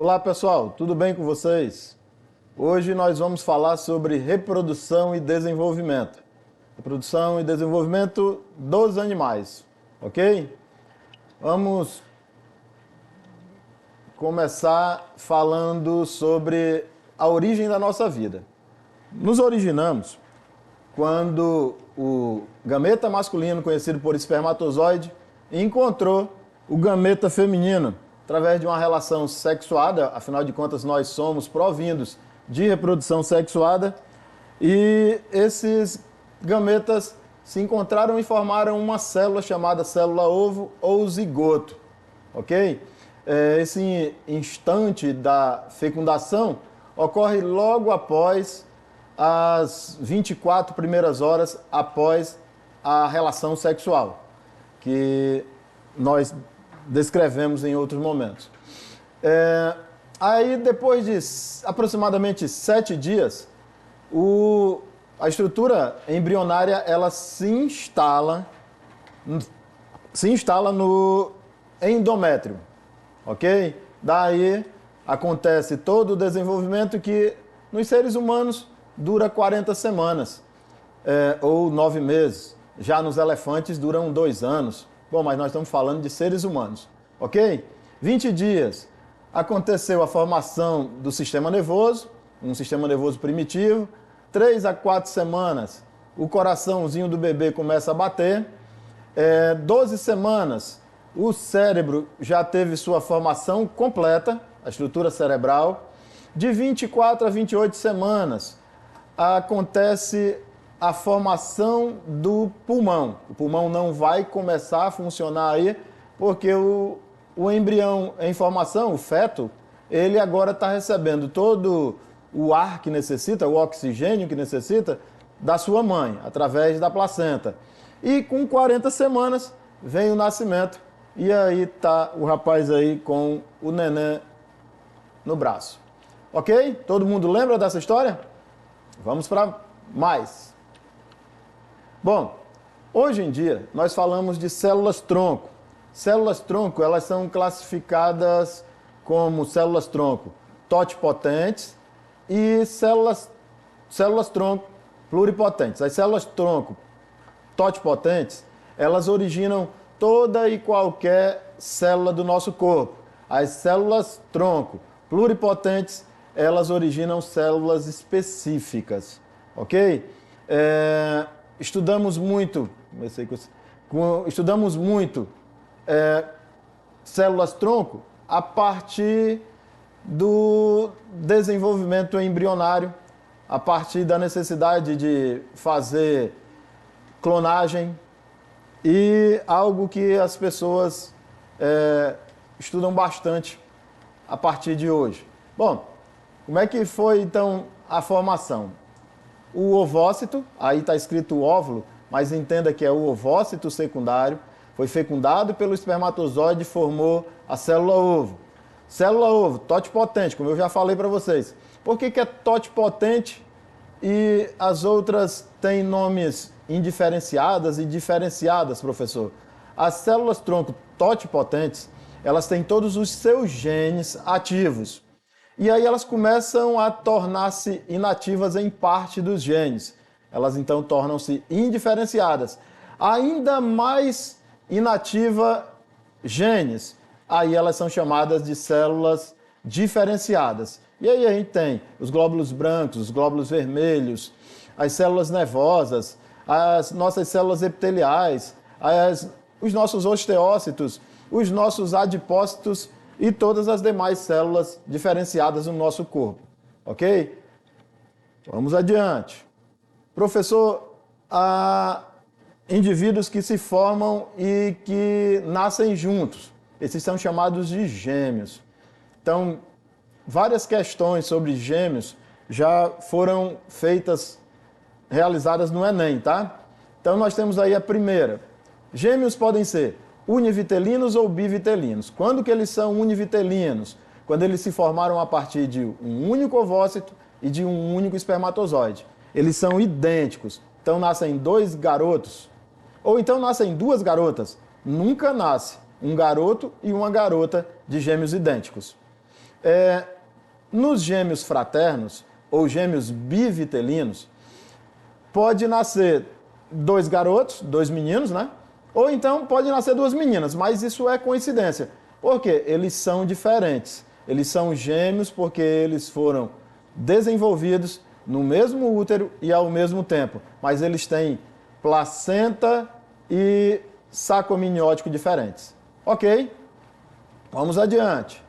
Olá pessoal, tudo bem com vocês? Hoje nós vamos falar sobre reprodução e desenvolvimento. Reprodução e desenvolvimento dos animais, ok? Vamos começar falando sobre a origem da nossa vida. Nos originamos quando o gameta masculino, conhecido por espermatozoide, encontrou o gameta feminino através de uma relação sexuada. Afinal de contas, nós somos provindos de reprodução sexuada, e esses gametas se encontraram e formaram uma célula chamada célula-ovo ou zigoto, ok? Esse instante da fecundação ocorre logo após as 24 primeiras horas após a relação sexual, que nós descrevemos em outros momentos. Aí, depois de aproximadamente 7 dias, a estrutura embrionária ela se instala no endométrio, ok? Daí acontece todo o desenvolvimento que nos seres humanos dura 40 semanas, ou 9 meses. Já nos elefantes duram 2 anos. Bom, mas nós estamos falando de seres humanos, ok? 20 dias, aconteceu a formação do sistema nervoso, um sistema nervoso primitivo. 3 a 4 semanas, o coraçãozinho do bebê começa a bater. 12 semanas, o cérebro já teve sua formação completa, a estrutura cerebral. De 24 a 28 semanas, acontece a formação do pulmão. O pulmão não vai começar a funcionar aí, porque o embrião em formação, o feto, ele agora está recebendo todo o ar que necessita, o oxigênio que necessita, da sua mãe, através da placenta. E com 40 semanas vem o nascimento, e aí está o rapaz aí com o neném no braço. Ok? Todo mundo lembra dessa história? Vamos para mais. Bom, hoje em dia nós falamos de células-tronco. Células-tronco, elas são classificadas como células-tronco totipotentes e células-tronco pluripotentes. As células-tronco totipotentes, elas originam toda e qualquer célula do nosso corpo. As células-tronco pluripotentes, elas originam células específicas, ok? Estudamos muito células-tronco a partir do desenvolvimento embrionário, a partir da necessidade de fazer clonagem, e algo que as pessoas estudam bastante a partir de hoje. Bom, como é que foi então a formação? O ovócito, aí está escrito óvulo, mas entenda que é o ovócito secundário, foi fecundado pelo espermatozoide e formou a célula-ovo. Célula-ovo, totipotente, como eu já falei para vocês. Por que é totipotente e as outras têm nomes indiferenciadas e diferenciadas, professor? As células-tronco totipotentes, elas têm todos os seus genes ativos. E aí elas começam a tornar-se inativas em parte dos genes. Elas então tornam-se indiferenciadas. Ainda mais inativa genes. Aí elas são chamadas de células diferenciadas. E aí a gente tem os glóbulos brancos, os glóbulos vermelhos, as células nervosas, as nossas células epiteliais, os nossos osteócitos, os nossos adipócitos e todas as demais células diferenciadas no nosso corpo, ok? Vamos adiante. Professor, há indivíduos que se formam e que nascem juntos. Esses são chamados de gêmeos. Então, várias questões sobre gêmeos já foram realizadas no Enem, tá? Então, nós temos aí a primeira. Gêmeos podem ser univitelinos ou bivitelinos. Quando que eles são univitelinos? Quando eles se formaram a partir de um único ovócito e de um único espermatozoide. Eles são idênticos. Então nascem 2 garotos. Ou então nascem 2 garotas. Nunca nasce um garoto e uma garota de gêmeos idênticos. Nos gêmeos fraternos, ou gêmeos bivitelinos, pode nascer 2 garotos, 2 meninos, né? Ou então pode nascer 2 meninas, mas isso é coincidência. Por quê? Eles são diferentes. Eles são gêmeos porque eles foram desenvolvidos no mesmo útero e ao mesmo tempo. Mas eles têm placenta e saco amniótico diferentes. Ok? Vamos adiante.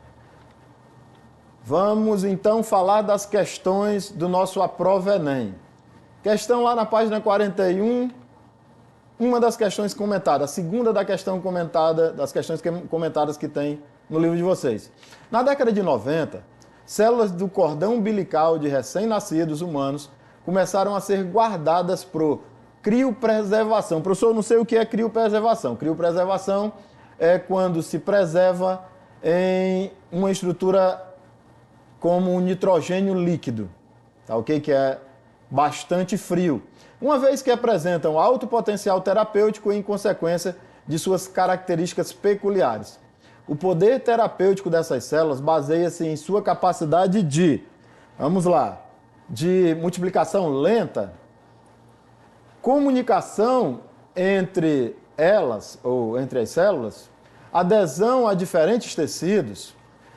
Vamos então falar das questões do nosso Aprova Enem. Questão lá na página 41, uma das questões comentadas, a segunda da questão comentada, das questões comentadas que tem no livro de vocês. Na década de 90, células do cordão umbilical de recém-nascidos humanos começaram a ser guardadas por criopreservação. Professor, eu não sei o que é criopreservação. Criopreservação é quando se preserva em uma estrutura como um nitrogênio líquido, tá ok? Que é bastante frio, uma vez que apresentam alto potencial terapêutico em consequência de suas características peculiares. O poder terapêutico dessas células baseia-se em sua capacidade de, vamos lá, de multiplicação lenta, comunicação entre elas, ou entre as células, adesão a diferentes tecidos,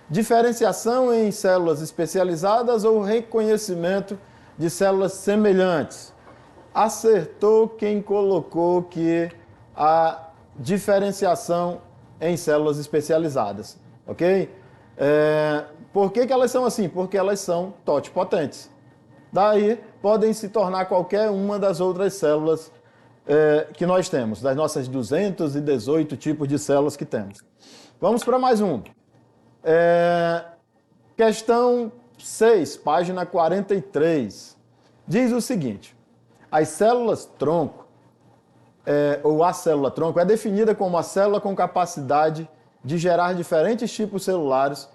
diferenciação em células especializadas ou reconhecimento de células semelhantes. Acertou quem colocou que a diferenciação em células especializadas, ok? Por que elas são assim? Porque elas são totipotentes. Daí podem se tornar qualquer uma das outras células que nós temos, das nossas 218 tipos de células que temos. Vamos para mais um. Questão 6, página 43. Diz o seguinte: as células-tronco, ou a célula-tronco, é definida como a célula com capacidade de gerar diferentes tipos celulares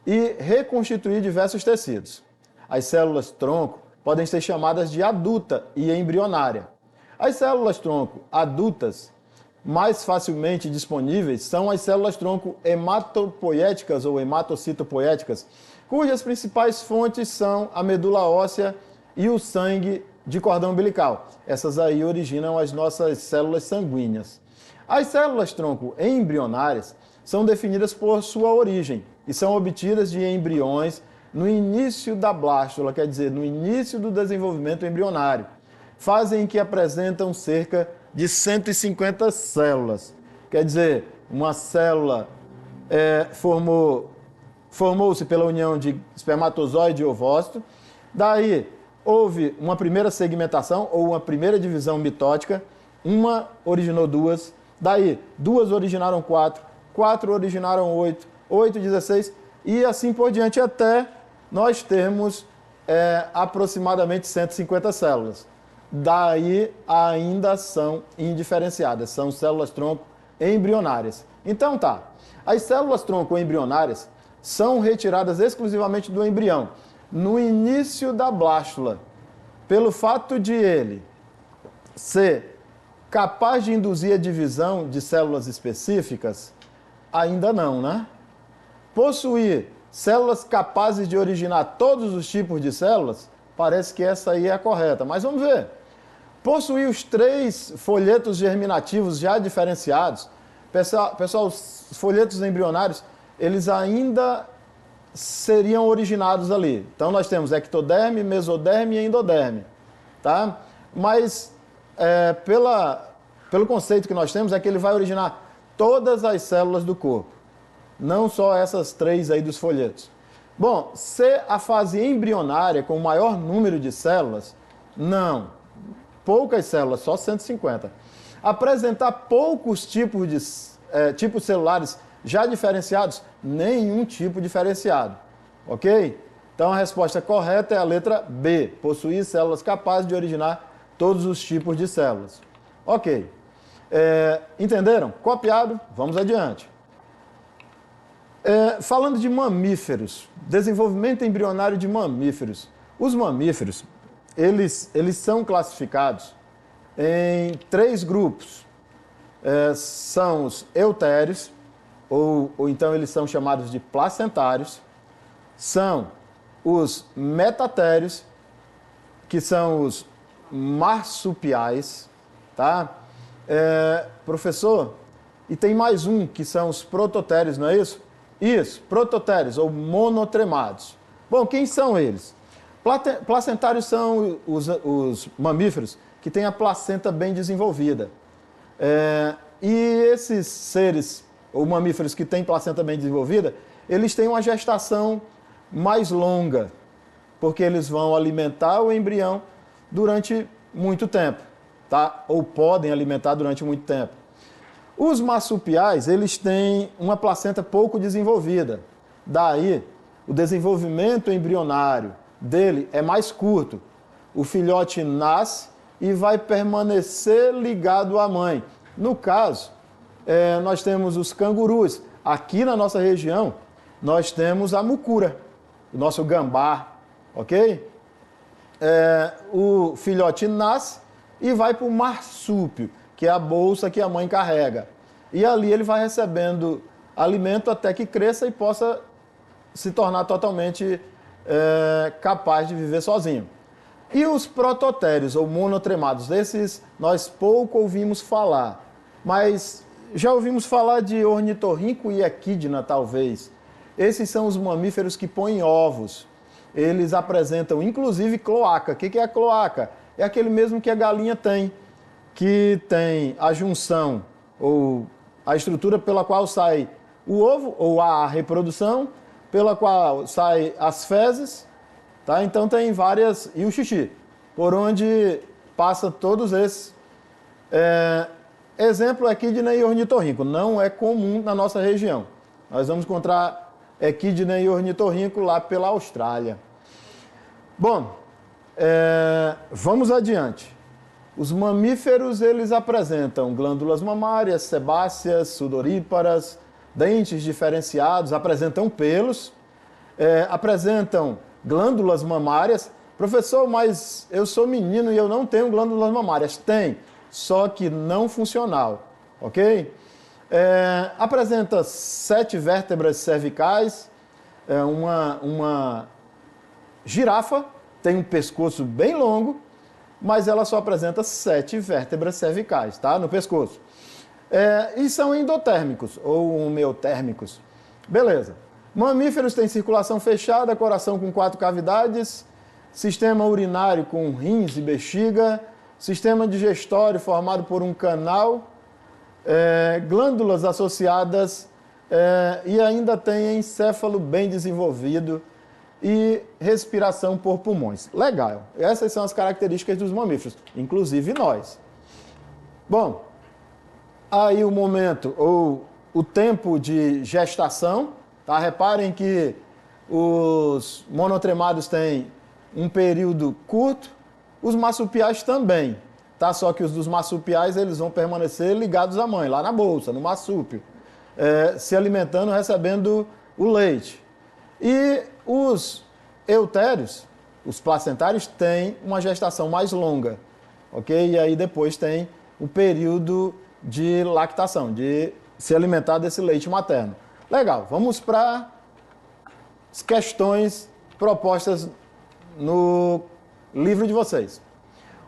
e reconstituir diversos tecidos. As células-tronco podem ser chamadas de adulta e embrionária. As células-tronco adultas mais facilmente disponíveis são as células-tronco hematopoéticas ou hematocitopoéticas, cujas principais fontes são a medula óssea e o sangue de cordão umbilical. Essas aí originam as nossas células sanguíneas. As células-tronco embrionárias são definidas por sua origem e são obtidas de embriões no início da blástula, quer dizer, no início do desenvolvimento embrionário. Fazem que apresentam cerca de 150 células. Quer dizer, uma célula formou-se pela união de espermatozoide e ovócito. Daí houve uma primeira segmentação ou uma primeira divisão mitótica. Uma originou 2. Daí 2 originaram 4. 4 originaram 8. 8, 16 e assim por diante até nós termos aproximadamente 150 células. Daí ainda são indiferenciadas, são células-tronco embrionárias. Então tá, as células-tronco embrionárias são retiradas exclusivamente do embrião, no início da blástula, pelo fato de ele ser capaz de induzir a divisão de células específicas, ainda não, né? Possuir células capazes de originar todos os tipos de células, parece que essa aí é a correta, mas vamos ver. Possuir os 3 folhetos germinativos já diferenciados. Pessoal, os folhetos embrionários, eles ainda seriam originados ali. Então, nós temos ectoderme, mesoderme e endoderme. Tá? Mas, pelo conceito que nós temos, é que ele vai originar todas as células do corpo. Não só essas 3 aí dos folhetos. Bom, ser a fase embrionária com o maior número de células? Não. Poucas células, só 150. Apresentar poucos tipos celulares já diferenciados? Nenhum tipo diferenciado. Ok? Então a resposta correta é a letra B. Possuir células capazes de originar todos os tipos de células. Ok. Entenderam? Copiado? Vamos adiante. Falando de mamíferos, desenvolvimento embrionário de mamíferos. Os mamíferos, eles são classificados em 3 grupos. São os eutérios, ou então eles são chamados de placentários. são os metatérios, que são os marsupiais, tá? Professor, e tem mais um, que são os prototérios, não é isso? Isso, prototérios, ou monotremados. Bom, quem são eles? Placentários são os mamíferos que têm a placenta bem desenvolvida. E esses seres, ou mamíferos que têm placenta bem desenvolvida, eles têm uma gestação mais longa, porque eles vão alimentar o embrião durante muito tempo, tá? Ou podem alimentar durante muito tempo. Os marsupiais, eles têm uma placenta pouco desenvolvida. Daí, o desenvolvimento embrionário dele é mais curto. O filhote nasce e vai permanecer ligado à mãe. No caso, nós temos os cangurus. Aqui na nossa região, nós temos a mucura, o nosso gambá, ok? O filhote nasce e vai para o marsúpio, que é a bolsa que a mãe carrega. E ali ele vai recebendo alimento até que cresça e possa se tornar totalmente capaz de viver sozinho. E os prototérios, ou monotremados, desses nós pouco ouvimos falar, mas já ouvimos falar de ornitorrinco e equidna, talvez. Esses são os mamíferos que põem ovos. Eles apresentam, inclusive, cloaca. O que é a cloaca? É aquele mesmo que a galinha tem, que tem a junção, ou a estrutura pela qual sai o ovo, ou a reprodução, pela qual saem as fezes, tá? Então tem várias, e o xixi, por onde passa todos esses. Exemplo, equidna e ornitorrinco, não é comum na nossa região. Nós vamos encontrar equidna e ornitorrinco lá pela Austrália. Bom, vamos adiante. Os mamíferos, eles apresentam glândulas mamárias, sebáceas, sudoríparas, dentes diferenciados, apresentam pelos, apresentam glândulas mamárias. Professor, mas eu sou menino e eu não tenho glândulas mamárias. Tem, só que não funcional, ok? Apresenta 7 vértebras cervicais, uma girafa tem um pescoço bem longo, mas ela só apresenta 7 vértebras cervicais, tá? No pescoço. E são endotérmicos, ou homeotérmicos. Beleza. Mamíferos têm circulação fechada, coração com 4 cavidades, sistema urinário com rins e bexiga, sistema digestório formado por um canal, glândulas associadas e ainda tem encéfalo bem desenvolvido e respiração por pulmões. Legal. Essas são as características dos mamíferos, inclusive nós. Bom, aí o momento ou o tempo de gestação, tá? Reparem que os monotremados têm um período curto, os marsupiais também, tá? Só que os dos marsupiais eles vão permanecer ligados à mãe, lá na bolsa, no marsúpio, se alimentando, recebendo o leite. E os eutérios, os placentários, têm uma gestação mais longa, ok? E aí depois tem o período de lactação, de se alimentar desse leite materno. Legal, vamos para as questões propostas no livro de vocês.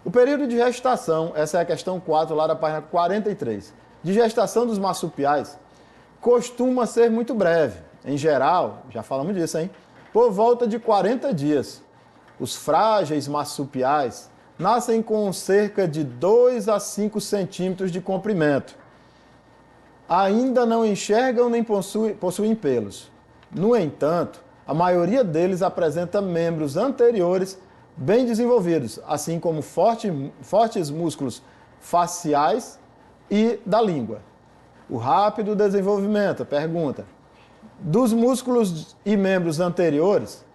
O período de gestação, essa é a questão 4, lá da página 43, de gestação dos marsupiais, costuma ser muito breve. Em geral, já falamos disso, hein? Por volta de 40 dias. Os frágeis marsupiais nascem com cerca de 2 a 5 centímetros de comprimento. Ainda não enxergam nem possuem pelos. No entanto, a maioria deles apresenta membros anteriores bem desenvolvidos, assim como fortes músculos faciais e da língua. O rápido desenvolvimento, pergunta, dos músculos e membros anteriores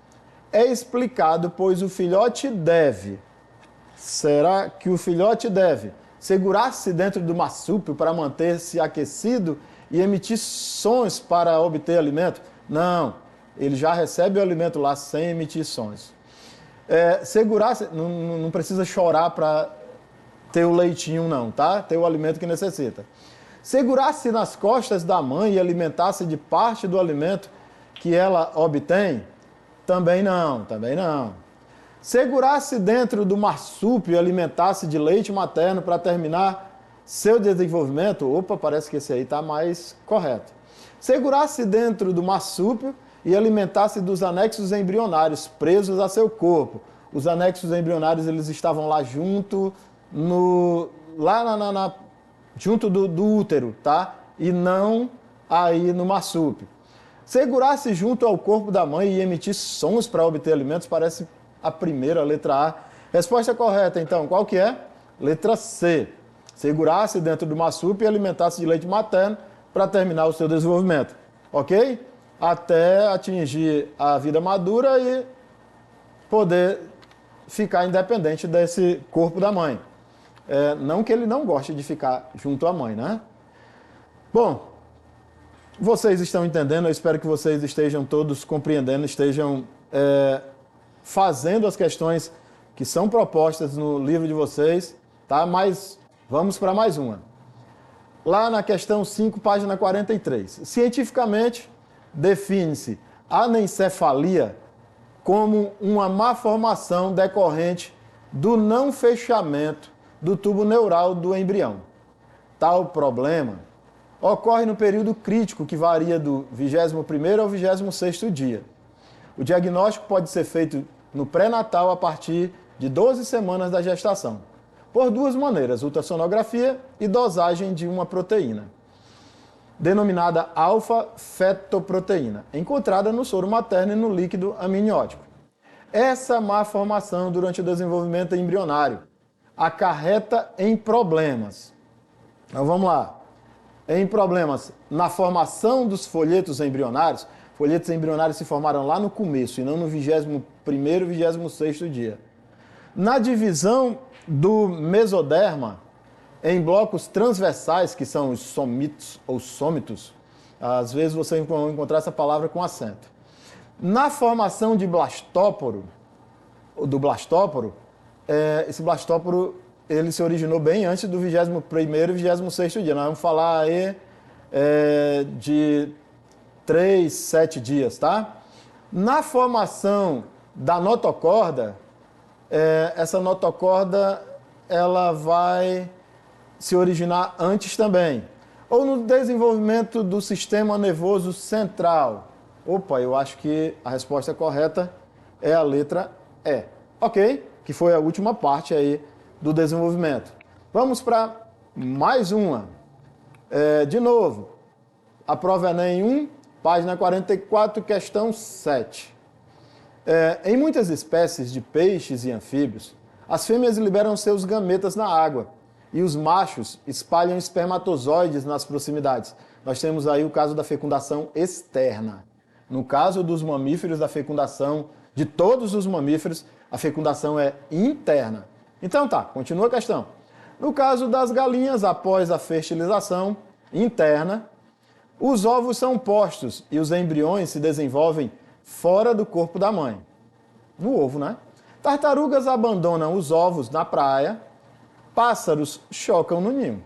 é explicado, pois o filhote deve, será que o filhote deve segurar-se dentro do marsúpio para manter-se aquecido e emitir sons para obter alimento? Não, ele já recebe o alimento lá sem emitir sons. Segurar-se, não precisa chorar para ter o leitinho não, tá? Ter o alimento que necessita. Segurar-se nas costas da mãe e alimentar-se de parte do alimento que ela obtém Também não, também não. Segurar-se dentro do marsúpio e alimentar-se de leite materno para terminar seu desenvolvimento, opa, parece que esse aí está mais correto. Segurar-se dentro do marsúpio e alimentar-se dos anexos embrionários presos a seu corpo. Os anexos embrionários, eles estavam lá junto, junto do útero, tá? E não aí no marsúpio. Segurar-se junto ao corpo da mãe e emitir sons para obter alimentos parece a primeira, a letra A. Resposta correta, então, qual que é? Letra C. Segurar-se dentro do marsúpio e alimentar-se de leite materno para terminar o seu desenvolvimento. Ok? Até atingir a vida madura e poder ficar independente desse corpo da mãe. Não que ele não goste de ficar junto à mãe, né? Bom, vocês estão entendendo, eu espero que vocês estejam todos compreendendo, estejam fazendo as questões que são propostas no livro de vocês, tá? Mas vamos para mais uma. Lá na questão 5, página 43. Cientificamente, define-se anencefalia como uma malformação decorrente do não fechamento do tubo neural do embrião. Tal problema ocorre no período crítico, que varia do 21º ao 26º dia. O diagnóstico pode ser feito no pré-natal a partir de 12 semanas da gestação, por duas maneiras, ultrassonografia e dosagem de uma proteína, denominada alfa-fetoproteína, encontrada no soro materno e no líquido amniótico. Essa malformação durante o desenvolvimento embrionário acarreta em problemas. Então vamos lá. Em problemas na formação dos folhetos embrionários. Folhetos embrionários se formaram lá no começo e não no 21º e 26º dia. Na divisão do mesoderma em blocos transversais, que são os somitos ou sômitos, às vezes você vai encontrar essa palavra com acento. Na formação de blastóporo, esse blastóporo ele se originou bem antes do 21º e 26º dia. Nós vamos falar aí de 3, 7 dias, tá? Na formação da notocorda, essa notocorda ela vai se originar antes também. Ou no desenvolvimento do sistema nervoso central. Opa, eu acho que a resposta correta é a letra E. Ok? Que foi a última parte aí do desenvolvimento. Vamos para mais uma. De novo, a prova Enem 1, página 44, questão 7. Em muitas espécies de peixes e anfíbios, as fêmeas liberam seus gametas na água e os machos espalham espermatozoides nas proximidades. Nós temos aí o caso da fecundação externa. No caso dos mamíferos, da fecundação de todos os mamíferos, a fecundação é interna. Então tá, continua a questão. No caso das galinhas, após a fertilização interna, os ovos são postos e os embriões se desenvolvem fora do corpo da mãe. No ovo, né? Tartarugas abandonam os ovos na praia, pássaros chocam no ninho.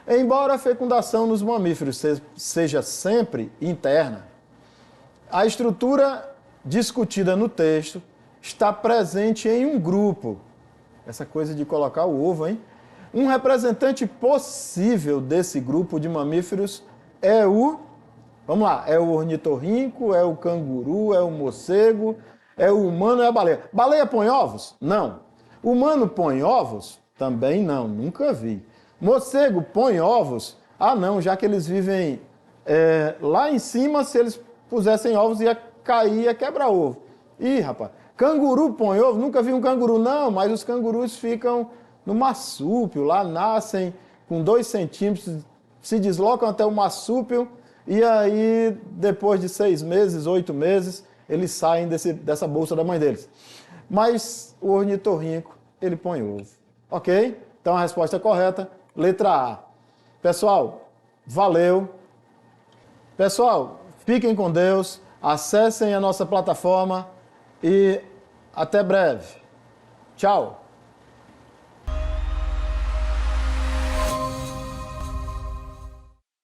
Embora a fecundação nos mamíferos seja sempre interna, a estrutura discutida no texto está presente em um grupo. Essa coisa de colocar o ovo, hein? Um representante possível desse grupo de mamíferos é vamos lá, é o ornitorrinco, é o canguru, é o morcego, é o humano, é a baleia. Baleia põe ovos? Não. Humano põe ovos? Também não, nunca vi. Morcego põe ovos? Ah não, já que eles vivem lá em cima, se eles pusessem ovos ia cair, ia quebrar ovo. Ih, rapaz, canguru põe ovo? Nunca vi um canguru, não, mas os cangurus ficam no marsúpio, lá nascem com 2 centímetros, se deslocam até o marsúpio e aí, depois de 6 meses, 8 meses, eles saem dessa bolsa da mãe deles. Mas o ornitorrinco, ele põe ovo. Ok? Então a resposta correta, letra A. Pessoal, valeu. Pessoal, fiquem com Deus, acessem a nossa plataforma e até breve. Tchau.